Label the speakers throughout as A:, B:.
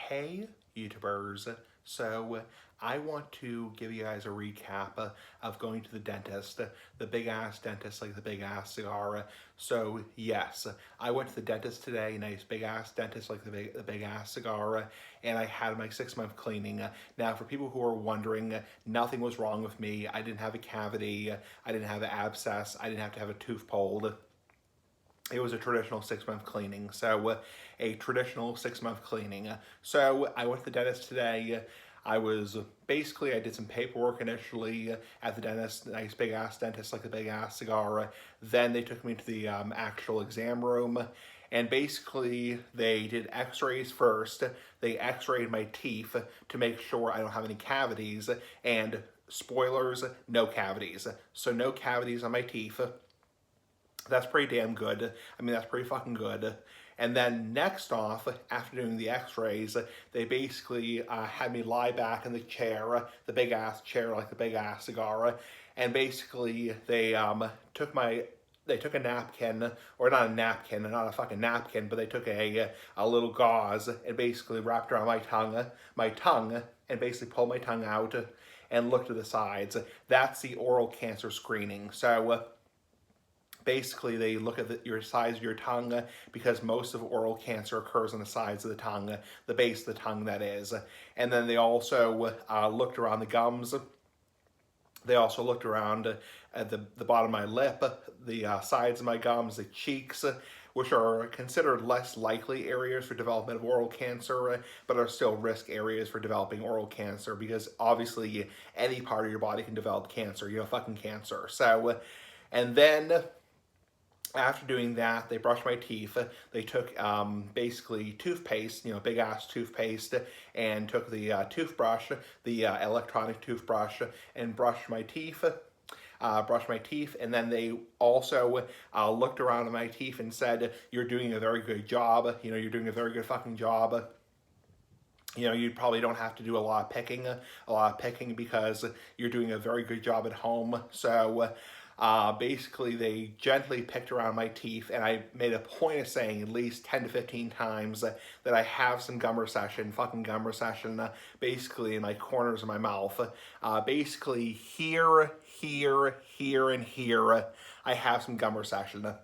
A: Hey YouTubers, so I want to give you guys a recap of going to the dentist, the big ass dentist like the big ass cigar. So yes, I went to the dentist today, nice big ass dentist like the big ass cigar, and I had my 6-month cleaning. Now for people who are wondering, nothing was wrong with me. I didn't have a cavity, I didn't have an abscess, I didn't have to have a tooth pulled. It was a traditional 6-month cleaning. So a traditional 6-month cleaning. So I went to the dentist today. I did some paperwork initially at the dentist, nice big ass dentist like the big ass cigar. Then they took me to the actual exam room, and basically they did x-rays first. They x-rayed my teeth to make sure I don't have any cavities, and spoilers, no cavities. So no cavities on my teeth. That's pretty damn good. I mean, that's pretty fucking good. And then next off, after doing the x-rays, they basically had me lie back in the chair, the big ass chair like the big ass cigar, and basically they took a napkin, or not a napkin, not a fucking napkin, but they took a little gauze and basically wrapped around my tongue, and basically pulled my tongue out and looked to the sides. That's the oral cancer screening. So basically, they look at your size of your tongue, because most of oral cancer occurs on the sides of the tongue, the base of the tongue, that is. And then they also looked around the gums. They also looked around at the bottom of my lip, the sides of my gums, the cheeks, which are considered less likely areas for development of oral cancer, but are still risk areas for developing oral cancer, because obviously any part of your body can develop cancer, fucking cancer. So, and then after doing that, they brushed my teeth. They took basically toothpaste, big ass toothpaste, and took the toothbrush, the electronic toothbrush, and brushed my teeth. And then they also looked around at my teeth and said, "You're doing a very good job. You're doing a very good fucking job. You probably don't have to do a lot of picking because you're doing a very good job at home." So basically, they gently picked around my teeth, and I made a point of saying at least 10 to 15 times that I have some gum recession, basically in my corners of my mouth. Basically, here, and here, I have some gum recession.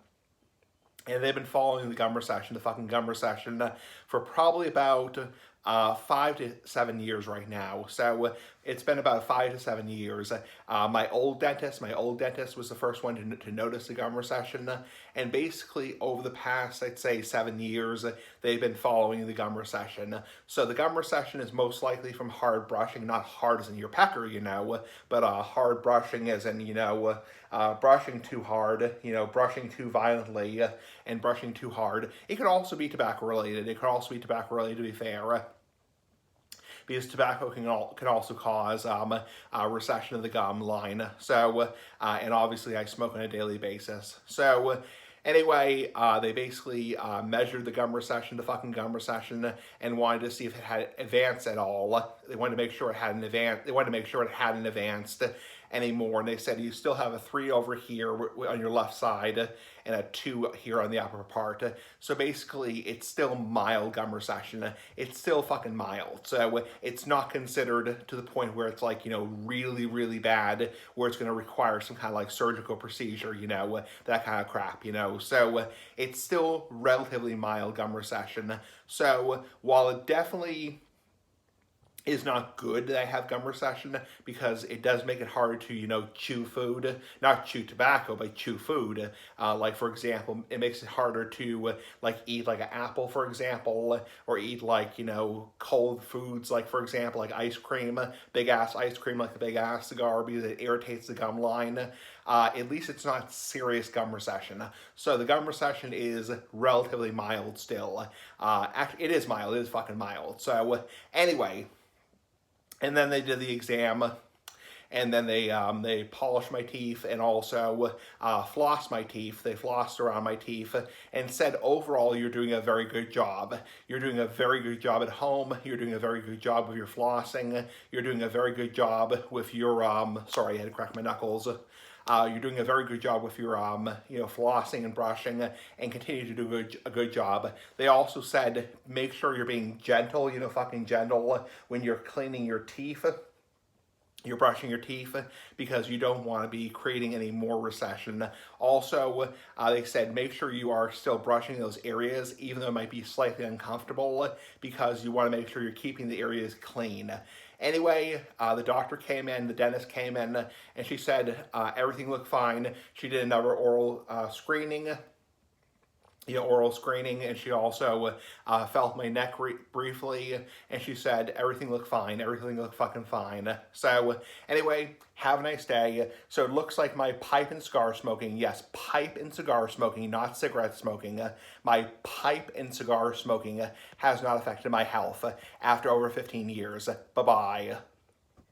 A: And they've been following the fucking gum recession, for probably about 5 to 7 years right now. So it's been about 5 to 7 years. My old dentist was the first one to notice the gum recession. And basically over the past, I'd say 7 years, they've been following the gum recession. So the gum recession is most likely from hard brushing, not hard as in your pecker, but hard brushing as in, brushing too hard, brushing too violently, and brushing too hard. It could also be tobacco related. To be fair, because tobacco can also cause recession of the gum line. So, and obviously I smoke on a daily basis. So, anyway, they basically measured the gum recession, and wanted to see if it had advanced at all. They wanted to make sure it hadn't advanced anymore, and they said you still have a 3 over here on your left side and a 2 here on the upper part. So basically, it's still mild gum recession. It's still fucking mild. So it's not considered to the point where it's like, really, really bad, where it's going to require some kind of like surgical procedure, that kind of crap, So it's still relatively mild gum recession. So while it definitely is not good that I have gum recession, because it does make it hard to, chew food. Not chew tobacco, but chew food. Like, for example, it makes it harder to, eat, like, an apple, for example, or eat, cold foods, like, for example, like ice cream, big-ass ice cream, like the big-ass cigar, because it irritates the gum line. At least it's not serious gum recession. So the gum recession is relatively mild still. Actually, it is mild. It is fucking mild. So, anyway. And then they did the exam, and then they polished my teeth and also flossed my teeth. They flossed around my teeth and said, overall, you're doing a very good job. You're doing a very good job at home. You're doing a very good job with your flossing. You're doing a very good job with your, sorry, I had to crack my knuckles. You're doing a very good job with your, flossing and brushing, and continue to do a good job. They also said make sure you're being gentle, fucking gentle when you're cleaning your teeth. You're brushing your teeth because you don't want to be creating any more recession. Also, they said make sure you are still brushing those areas, even though it might be slightly uncomfortable, because you want to make sure you're keeping the areas clean. Anyway, the doctor came in, the dentist came in, and she said everything looked fine. She did another oral screening, oral screening, and she also felt my neck briefly, and she said everything looked fine, everything looked fucking fine. So anyway, have a nice day. So it looks like my pipe and cigar smoking, yes, pipe and cigar smoking, not cigarette smoking, my pipe and cigar smoking has not affected my health after over 15 years. Bye-bye.